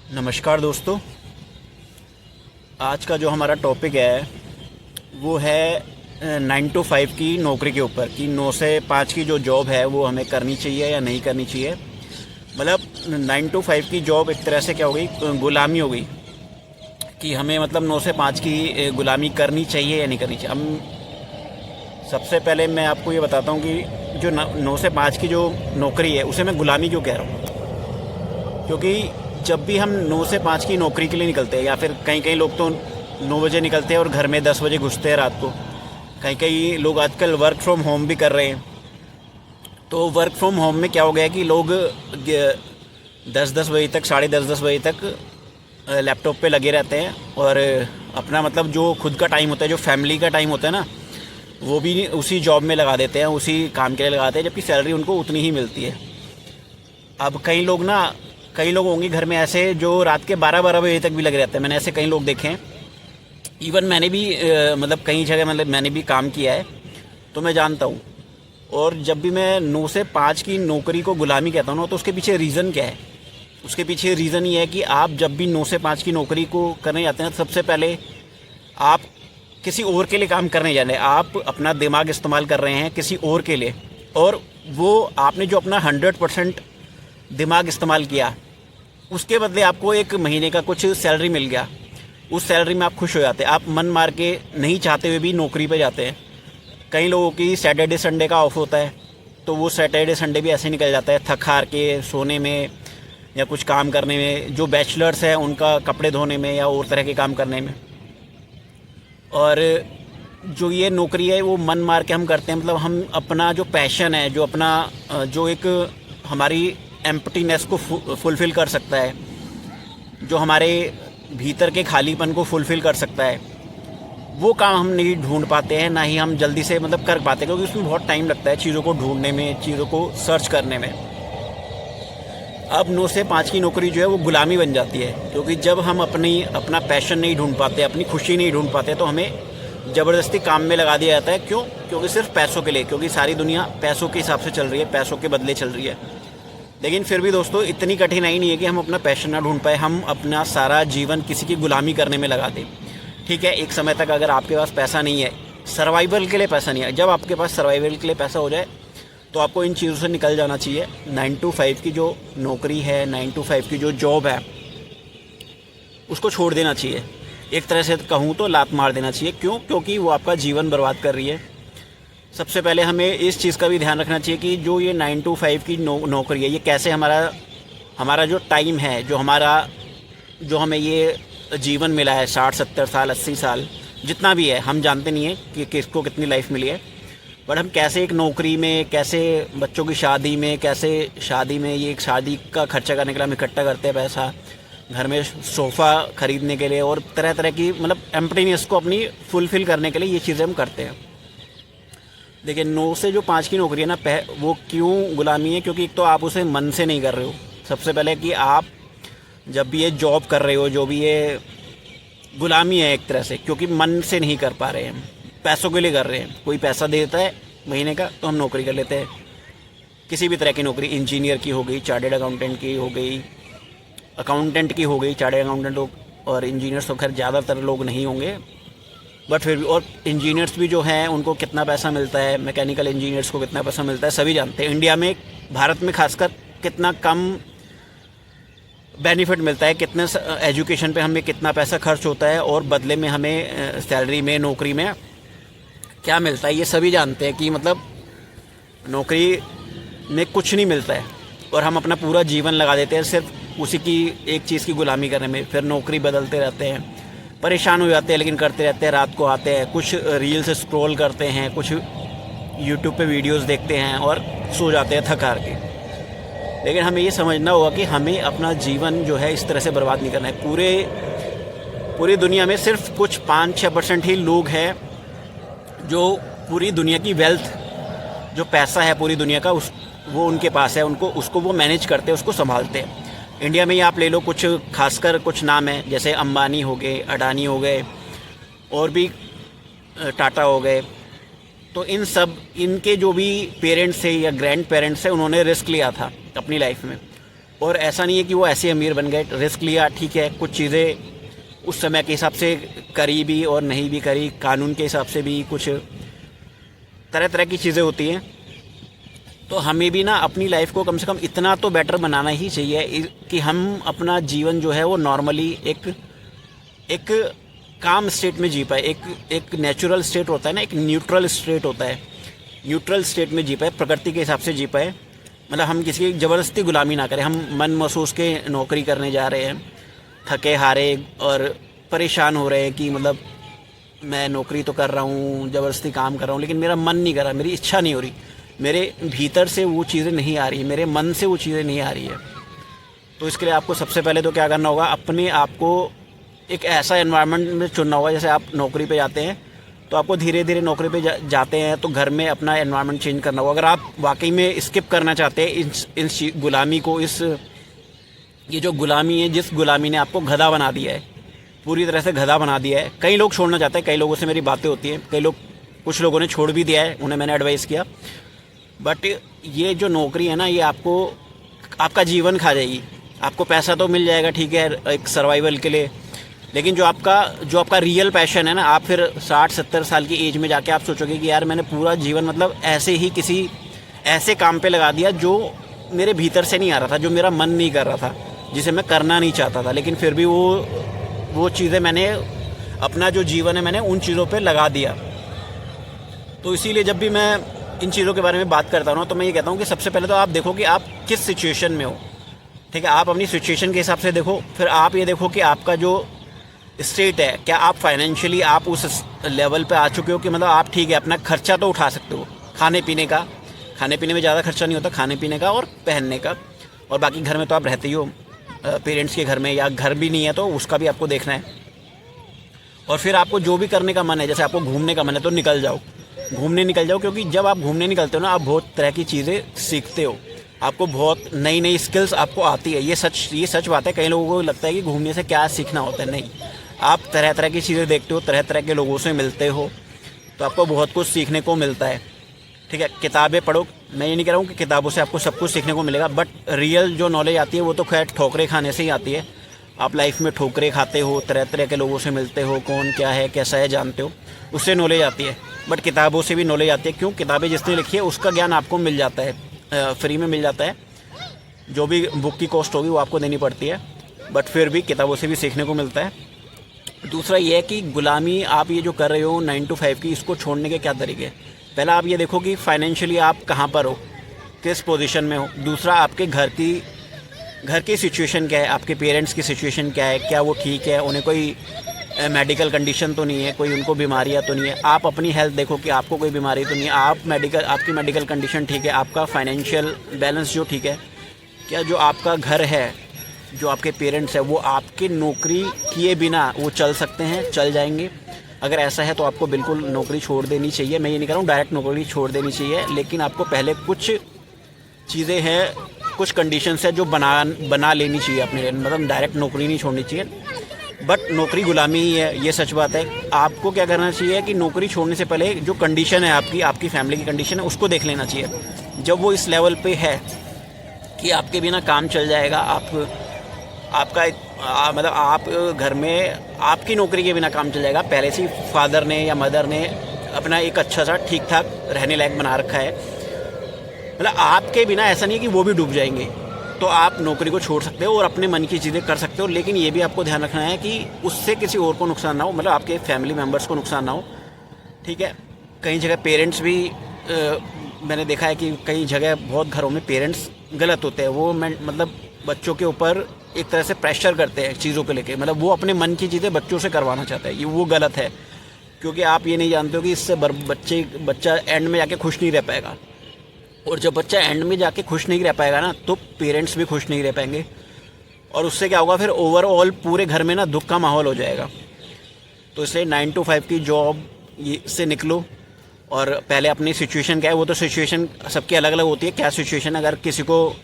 नमस्कार दोस्तों। आज का जो हमारा टॉपिक है वो है 9 to 5 की नौकरी के ऊपर कि 9 से 5 की जो जॉब है वो हमें करनी चाहिए या नहीं करनी चाहिए। मतलब 9 to 5 की जॉब एक तरह से क्या हो गई, गुलामी हो गई कि हमें मतलब 9 से 5 की गुलामी करनी चाहिए या नहीं करनी चाहिए। हम सबसे पहले मैं आपको ये बताता हूँ कि जो 9 से 5 की जो नौकरी है उसे मैं गुलामी क्यों कह रहा हूँ। क्योंकि जब भी हम 9 से 5 की नौकरी के लिए निकलते हैं, या फिर कई कई लोग तो 9 बजे निकलते हैं और घर में 10 बजे घुसते हैं रात को। कई कई लोग आजकल वर्क फ्रॉम होम भी कर रहे हैं। तो वर्क फ्रॉम होम में क्या हो गया कि लोग 10-10 बजे तक, 10:30 बजे तक लैपटॉप पे लगे रहते हैं और अपना मतलब जो खुद का टाइम होता है, जो फैमिली का टाइम होता है ना, वो भी उसी जॉब में लगा देते हैं, उसी काम के लिए लगाते हैं, जबकि सैलरी उनको उतनी ही मिलती है। अब कई लोग होंगे घर में ऐसे जो रात के 12-12 बजे तक भी लगे रहते हैं। मैंने ऐसे कई लोग देखे हैं। इवन मैंने भी मतलब कई जगह मतलब मैंने भी काम किया है, तो मैं जानता हूँ। और जब भी मैं 9 से 5 की नौकरी को गुलामी कहता हूँ ना, तो उसके पीछे रीज़न क्या है? उसके पीछे रीज़न ये है कि आप जब भी 9 से 5 की नौकरी को करने जाते हैं, सबसे पहले आप किसी और के लिए काम करने जा रहे हैं। आप अपना दिमाग इस्तेमाल कर रहे हैं किसी और के लिए, और वो आपने जो अपना 100% दिमाग इस्तेमाल किया, उसके बदले आपको एक महीने का कुछ सैलरी मिल गया। उस सैलरी में आप खुश हो जाते हैं। आप मन मार के नहीं चाहते हुए भी नौकरी पे जाते हैं। कई लोगों की सैटरडे संडे का ऑफ होता है, तो वो सैटरडे संडे भी ऐसे निकल जाता है थक हार के सोने में या कुछ काम करने में। जो बैचलर्स हैं उनका कपड़े धोने में या और तरह के काम करने में। और जो ये नौकरी है वो मन मार के हम करते हैं। मतलब हम अपना जो पैशन है, जो अपना जो एक हमारी एम्प्टीनेस को फुलफ़िल कर सकता है, जो हमारे भीतर के खालीपन को फुलफ़िल कर सकता है, वो काम हम नहीं ढूंढ पाते हैं, ना ही हम जल्दी से मतलब कर पाते हैं, क्योंकि उसमें बहुत टाइम लगता है चीज़ों को ढूंढने में, चीज़ों को सर्च करने में। अब 9 से 5 की नौकरी जो है वो गुलामी बन जाती है, क्योंकि जब हम अपना पैशन नहीं ढूंढ पाते, अपनी खुशी नहीं ढूंढ पाते, तो हमें ज़बरदस्ती काम में लगा दिया जाता है। क्यों? क्योंकि सिर्फ पैसों के लिए, क्योंकि सारी दुनिया पैसों के हिसाब से चल रही है, पैसों के बदले चल रही है। लेकिन फिर भी दोस्तों, इतनी कठिनाई नहीं है कि हम अपना पैशन ना ढूंढ पाए, हम अपना सारा जीवन किसी की गुलामी करने में लगा दें। ठीक है, एक समय तक अगर आपके पास पैसा नहीं है, सर्वाइवल के लिए पैसा नहीं है, जब आपके पास सर्वाइवल के लिए पैसा हो जाए तो आपको इन चीज़ों से निकल जाना चाहिए। 9 to 5 की जो नौकरी है, 9 to 5 की जो जॉब है, उसको छोड़ देना चाहिए। एक तरह से कहूँ तो लात मार देना चाहिए। क्यों? क्योंकि वो आपका जीवन बर्बाद कर रही है। सबसे पहले हमें इस चीज़ का भी ध्यान रखना चाहिए कि जो ये 9 to 5 की नौकरी है, ये कैसे हमारा जो टाइम है, जो हमें ये जीवन मिला है, 60-70 साल, 80 साल, जितना भी है, हम जानते नहीं हैं कि किसको कितनी लाइफ मिली है। बट हम कैसे एक नौकरी में, कैसे बच्चों की शादी में, कैसे शादी में ये एक शादी का खर्चा करने के लिए हम इकट्ठा करते हैं पैसा, घर में सोफ़ा ख़रीदने के लिए, और तरह तरह की मतलब एम्प्टीनेस को अपनी फुलफ़िल करने के लिए ये चीज़ें हम करते हैं। देखिए, 9 से जो 5 की नौकरी है ना, वो क्यों गुलामी है? क्योंकि एक तो आप उसे मन से नहीं कर रहे हो। सबसे पहले कि आप जब भी ये जॉब कर रहे हो, जो भी ये गुलामी है एक तरह से, क्योंकि मन से नहीं कर पा रहे हैं, पैसों के लिए कर रहे हैं। कोई पैसा देता है महीने का तो हम नौकरी कर लेते हैं। किसी भी तरह की नौकरी, इंजीनियर की हो गई, चार्टर्ड अकाउंटेंट की हो गई, अकाउंटेंट की हो गई। चार्टर्ड अकाउंटेंट और इंजीनियर्स तो खैर ज़्यादातर लोग नहीं होंगे, बट फिर भी। और इंजीनियर्स भी जो हैं उनको कितना पैसा मिलता है, मैकेनिकल इंजीनियर्स को कितना पैसा मिलता है, सभी जानते हैं। इंडिया में, भारत में खासकर कितना कम बेनिफिट मिलता है, कितने एजुकेशन पे हमें कितना पैसा खर्च होता है, और बदले में हमें सैलरी में, नौकरी में क्या मिलता है, ये सभी जानते हैं कि मतलब नौकरी में कुछ नहीं मिलता है, और हम अपना पूरा जीवन लगा देते हैं सिर्फ उसी की एक चीज़ की गुलामी करने में। फिर नौकरी बदलते रहते हैं, परेशान हो जाते हैं, लेकिन करते रहते हैं। रात को आते हैं, कुछ रील्स स्क्रॉल करते हैं, कुछ यूट्यूब पे वीडियोस देखते हैं और सो जाते हैं थक हार के। लेकिन हमें ये समझना होगा कि हमें अपना जीवन जो है इस तरह से बर्बाद नहीं करना है। पूरी दुनिया में सिर्फ कुछ 5-6% ही लोग हैं जो पूरी दुनिया की वेल्थ, जो पैसा है पूरी दुनिया का, वो उनके पास है, उसको वो मैनेज करते हैं, उसको संभालते हैं। इंडिया में ही आप ले लो, कुछ खासकर कुछ नाम हैं, जैसे अंबानी हो गए, अडानी हो गए, और भी टाटा हो गए। तो इनके जो भी पेरेंट्स थे या ग्रैंड पेरेंट्स हैं, उन्होंने रिस्क लिया था अपनी लाइफ में। और ऐसा नहीं है कि वो ऐसे अमीर बन गए, रिस्क लिया, ठीक है, कुछ चीज़ें उस समय के हिसाब से करी भी और नहीं भी करी, कानून के हिसाब से भी कुछ तरह तरह की चीज़ें होती हैं। तो हमें भी ना अपनी लाइफ को कम से कम इतना तो बेटर बनाना ही चाहिए कि हम अपना जीवन जो है वो नॉर्मली एक काम स्टेट में जी पाए। एक नेचुरल स्टेट होता है ना, एक न्यूट्रल स्टेट होता है, न्यूट्रल स्टेट में जी पाए, प्रकृति के हिसाब से जी पाए। मतलब हम किसी की ज़बरदस्ती गुलामी ना करें। हम मन महसूस के नौकरी करने जा रहे हैं, थके हारे और परेशान हो रहे हैं कि मतलब मैं नौकरी तो कर रहा हूँ, ज़बरदस्ती काम कर रहा हूँ, लेकिन मेरा मन नहीं कर रहा, मेरी इच्छा नहीं हो रही, मेरे भीतर से वो चीज़ें नहीं आ रही, मेरे मन से वो चीज़ें नहीं आ रही है। तो इसके लिए आपको सबसे पहले तो क्या करना होगा, अपने आप को एक ऐसा एनवायरनमेंट में चुनना होगा। जैसे आप नौकरी पे जाते हैं तो आपको धीरे धीरे नौकरी पे जाते हैं तो घर में अपना एनवायरनमेंट चेंज करना होगा। अगर आप वाकई में स्किप करना चाहते हैं इस गुलामी को, ये जो गुलामी है, जिस गुलामी ने आपको गधा बना दिया है, पूरी तरह से गधा बना दिया है। कई लोग छोड़ना चाहते हैं, कई लोगों से मेरी बातें होती हैं, कुछ लोगों ने छोड़ भी दिया है, उन्हें मैंने एडवाइस किया। बट ये जो नौकरी है ना, ये आपका जीवन खा जाएगी। आपको पैसा तो मिल जाएगा, ठीक है, एक सर्वाइवल के लिए, लेकिन जो आपका रियल पैशन है ना, आप फिर 60-70 साल की एज में जाके आप सोचोगे कि यार मैंने पूरा जीवन मतलब ऐसे ही किसी ऐसे काम पे लगा दिया जो मेरे भीतर से नहीं आ रहा था, जो मेरा मन नहीं कर रहा था, जिसे मैं करना नहीं चाहता था, लेकिन फिर भी वो चीज़ें मैंने अपना जो जीवन है मैंने उन चीज़ों पे लगा दिया। तो इसीलिए जब भी मैं इन चीज़ों के बारे में बात करता हूँ तो मैं ये कहता हूँ कि सबसे पहले तो आप देखो कि आप किस सिचुएशन में हो, ठीक है। आप अपनी सिचुएशन के हिसाब से देखो, फिर आप ये देखो कि आपका जो स्टेट है, क्या आप फाइनेंशियली आप उस लेवल पे आ चुके हो कि मतलब आप ठीक है अपना खर्चा तो उठा सकते हो, खाने पीने में ज़्यादा खर्चा नहीं होता, खाने पीने का और पहनने का, और बाकी घर में तो आप रहते ही हो पेरेंट्स के घर में, या घर भी नहीं है तो उसका भी आपको देखना है। और फिर आपको जो भी करने का मन है, जैसे आपको घूमने का मन है तो घूमने निकल जाओ, क्योंकि जब आप घूमने निकलते हो ना, आप बहुत तरह की चीज़ें सीखते हो, आपको बहुत नई स्किल्स आपको आती है। ये सच बात है। कई लोगों को लगता है कि घूमने से क्या सीखना होता है, नहीं, आप तरह तरह की चीज़ें देखते हो, तरह तरह के लोगों से मिलते हो, तो आपको बहुत कुछ सीखने को मिलता है, ठीक है। किताबें पढ़ो, मैं ये नहीं कह रहा हूँ कि किताबों से आपको सब कुछ सीखने को मिलेगा, बट रियल जो नॉलेज आती है वो तो खैर ठोकरे खाने से ही आती है। आप लाइफ में ठोकरे खाते हो, तरह तरह के लोगों से मिलते हो, कौन क्या है कैसा है जानते हो, उससे नॉलेज आती है। बट किताबों से भी नॉलेज आती है, क्यों, किताबें जिसने लिखी है उसका ज्ञान आपको मिल जाता है, फ्री में मिल जाता है। जो भी बुक की कॉस्ट होगी वो आपको देनी पड़ती है, बट फिर भी किताबों से भी सीखने को मिलता है। दूसरा ये है कि गुलामी आप ये जो कर रहे हो 9 to 5 की, इसको छोड़ने के क्या तरीके। पहला आप ये देखो कि फाइनेंशियली आप कहाँ पर हो, किस पोजीशन में हो। दूसरा आपके घर की सिचुएशन क्या है, आपके पेरेंट्स की सिचुएशन क्या है, क्या वो ठीक है, उन्हें कोई मेडिकल कंडीशन तो नहीं है, कोई उनको बीमारियाँ तो नहीं है। आप अपनी हेल्थ देखो कि आपको कोई बीमारी तो नहीं है, आपकी मेडिकल कंडीशन ठीक है, आपका फाइनेंशियल बैलेंस जो ठीक है, क्या जो आपका घर है, जो आपके पेरेंट्स है, वो आपके नौकरी किए बिना वो चल सकते हैं, चल जाएंगे। अगर ऐसा है तो आपको बिल्कुल नौकरी छोड़ देनी चाहिए। मैं ये नहीं कह रहा हूँ डायरेक्ट नौकरी छोड़ देनी चाहिए, लेकिन आपको पहले कुछ चीज़ें हैं, कुछ कंडीशंस है जो बना लेनी चाहिए अपने लिए। मतलब डायरेक्ट नौकरी नहीं छोड़नी चाहिए, बट नौकरी गुलामी ही है, ये सच बात है। आपको क्या करना चाहिए कि नौकरी छोड़ने से पहले जो कंडीशन है आपकी फैमिली की कंडीशन है, उसको देख लेना चाहिए। जब वो इस लेवल पे है कि आपके बिना काम चल जाएगा, मतलब आप घर में आपकी नौकरी के बिना काम चल जाएगा, पहले से फादर ने या मदर ने अपना एक अच्छा सा ठीक ठाक रहने लायक बना रखा है, मतलब आपके बिना ऐसा नहीं है कि वो भी डूब जाएंगे, तो आप नौकरी को छोड़ सकते हो और अपने मन की चीज़ें कर सकते हो। लेकिन ये भी आपको ध्यान रखना है कि उससे किसी और को नुकसान ना हो, मतलब आपके फैमिली मेम्बर्स को नुकसान ना हो, ठीक है। कई जगह पेरेंट्स भी मैंने देखा है कि कई जगह बहुत घरों में पेरेंट्स गलत होते हैं। वो मतलब बच्चों के ऊपर एक तरह से प्रेशर करते हैं चीज़ों को लेके, मतलब वो अपने मन की चीज़ें बच्चों से करवाना चाहते हैं। ये वो गलत है, क्योंकि आप ये नहीं जानते हो कि इससे बच्चा एंड में जाके खुश नहीं रह पाएगा, और जब बच्चा एंड में जाके खुश नहीं रह पाएगा ना, तो पेरेंट्स भी खुश नहीं रह पाएंगे, और उससे क्या होगा, फिर ओवरऑल पूरे घर में ना दुख का माहौल हो जाएगा। तो इसलिए 9 to 5 की जॉब से निकलो, और पहले अपनी सिचुएशन क्या है, वो तो सिचुएशन सबकी अलग अलग होती है। क्या सिचुएशन, अगर किसी को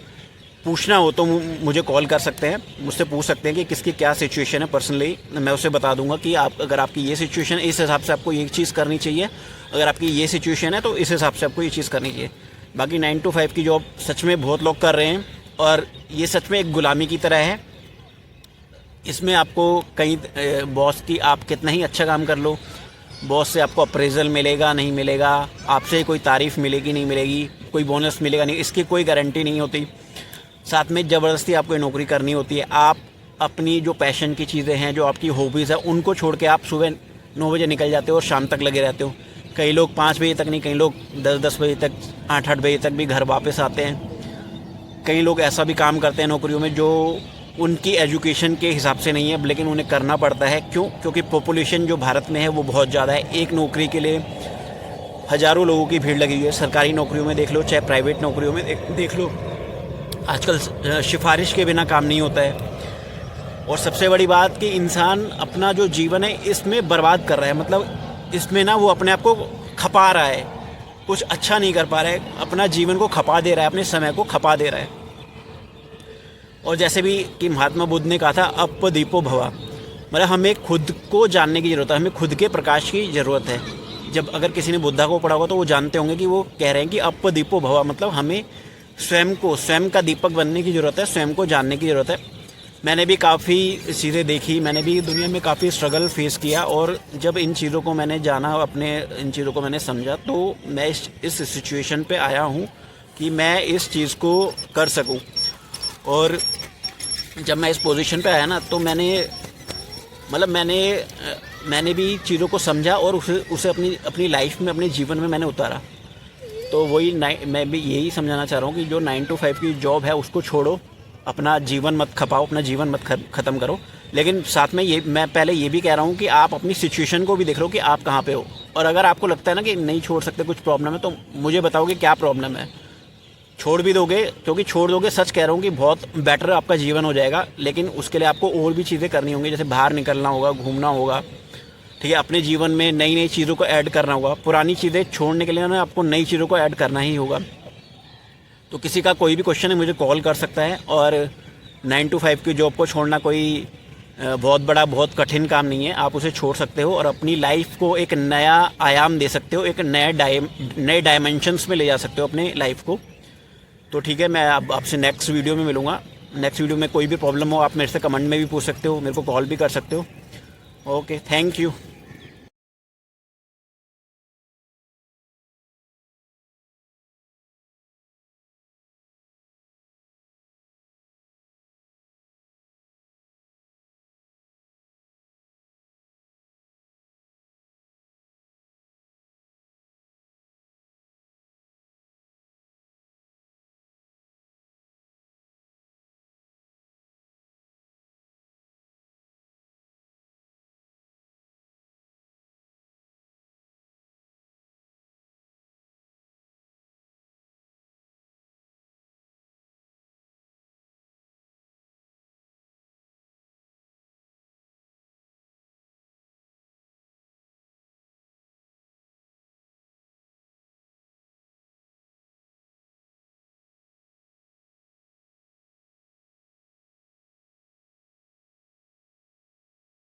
पूछना हो तो मुझे कॉल कर सकते हैं, मुझसे पूछ सकते हैं कि किसकी क्या सिचुएशन है। पर्सनली मैं उसे बता दूंगा कि अगर आपकी ये सिचुएशन है, इस हिसाब से आपको ये चीज़ करनी चाहिए, अगर आपकी ये सिचुएशन है तो इस हिसाब से आपको ये चीज़ करनी चाहिए। बाकी 9 to 5 की जॉब सच में बहुत लोग कर रहे हैं, और ये सच में एक गुलामी की तरह है। इसमें आपको कहीं बॉस की आप कितना ही अच्छा काम कर लो, बॉस से आपको अप्रेजल मिलेगा नहीं मिलेगा, आपसे कोई तारीफ़ मिलेगी नहीं मिलेगी, कोई बोनस मिलेगा नहीं, इसकी कोई गारंटी नहीं होती। साथ में ज़बरदस्ती आपको ये नौकरी करनी होती है। आप अपनी जो पैशन की चीज़ें हैं, जो आपकी हॉबीज़ है, उनको छोड़ के आप सुबह 9 बजे निकल जाते हो और शाम तक लगे रहते हो। कई लोग 5 बजे तक नहीं, कई लोग 10-10 बजे तक, 8-8 बजे तक भी घर वापस आते हैं। कई लोग ऐसा भी काम करते हैं नौकरियों में जो उनकी एजुकेशन के हिसाब से नहीं है, लेकिन उन्हें करना पड़ता है। क्यों? क्योंकि पॉपुलेशन जो भारत में है वो बहुत ज़्यादा है। एक नौकरी के लिए हज़ारों लोगों की भीड़ लगी हुई है। सरकारी नौकरियों में देख लो, चाहे प्राइवेट नौकरियों में देख लो, आजकल सिफारिश के बिना काम नहीं होता है। और सबसे बड़ी बात कि इंसान अपना जो जीवन है इसमें बर्बाद कर रहा है। मतलब इसमें ना वो अपने आप को खपा रहा है, कुछ अच्छा नहीं कर पा रहा है, अपना जीवन को खपा दे रहा है, अपने समय को खपा दे रहा है। और जैसे भी कि महात्मा बुद्ध ने कहा था, अप दीपो भवा, मतलब हमें खुद को जानने की ज़रूरत है, हमें खुद के प्रकाश की ज़रूरत है। जब अगर किसी ने बुद्धा को पढ़ा होगा तो वो जानते होंगे कि वो कह रहे हैं कि अप दीपो भवा, मतलब हमें स्वयं का दीपक बनने की ज़रूरत है, स्वयं को जानने की ज़रूरत है। मैंने भी काफ़ी चीज़ें देखी, मैंने भी दुनिया में काफ़ी स्ट्रगल फेस किया, और जब इन चीज़ों को मैंने जाना, अपने इन चीज़ों को मैंने समझा, तो मैं इस सिचुएशन पे आया हूँ कि मैं इस चीज़ को कर सकूँ। और जब मैं इस पोजीशन पे आया ना, तो मैंने भी चीज़ों को समझा और उसे अपनी लाइफ में, अपने जीवन में मैंने उतारा। तो वही मैं भी यही समझाना चाह रहा हूँ कि जो 9 to 5 की जॉब है उसको छोड़ो, अपना जीवन मत खपाओ, अपना जीवन मत ख़त्म करो। लेकिन साथ में मैं पहले ये भी कह रहा हूँ कि आप अपनी सिचुएशन को भी देख लो कि आप कहाँ पे हो। और अगर आपको लगता है ना कि नहीं छोड़ सकते, कुछ प्रॉब्लम है, तो मुझे बताओ कि क्या प्रॉब्लम है। छोड़ भी दोगे, क्योंकि छोड़ दोगे, सच कह रहा हूँ कि बहुत बेटर आपका जीवन हो जाएगा। लेकिन उसके लिए आपको और भी चीज़ें करनी होंगी, जैसे बाहर निकलना होगा, घूमना होगा, ठीक है, अपने जीवन में नई नई चीज़ों को ऐड करना होगा। पुरानी चीज़ें छोड़ने के लिए ना आपको नई चीज़ों को ऐड करना ही होगा। तो किसी का कोई भी क्वेश्चन है मुझे कॉल कर सकता है। और 9 to 5 की जॉब को छोड़ना कोई बहुत कठिन काम नहीं है। आप उसे छोड़ सकते हो और अपनी लाइफ को एक नया आयाम दे सकते हो, एक नए डायमेंशंस में ले जा सकते हो अपने लाइफ को। तो ठीक है, मैं अब आपसे नेक्स्ट वीडियो में मिलूँगा। नेक्स्ट वीडियो में कोई भी प्रॉब्लम हो आप मेरे से कमेंट में भी पूछ सकते हो, मेरे को कॉल भी कर सकते हो। Okay, thank you.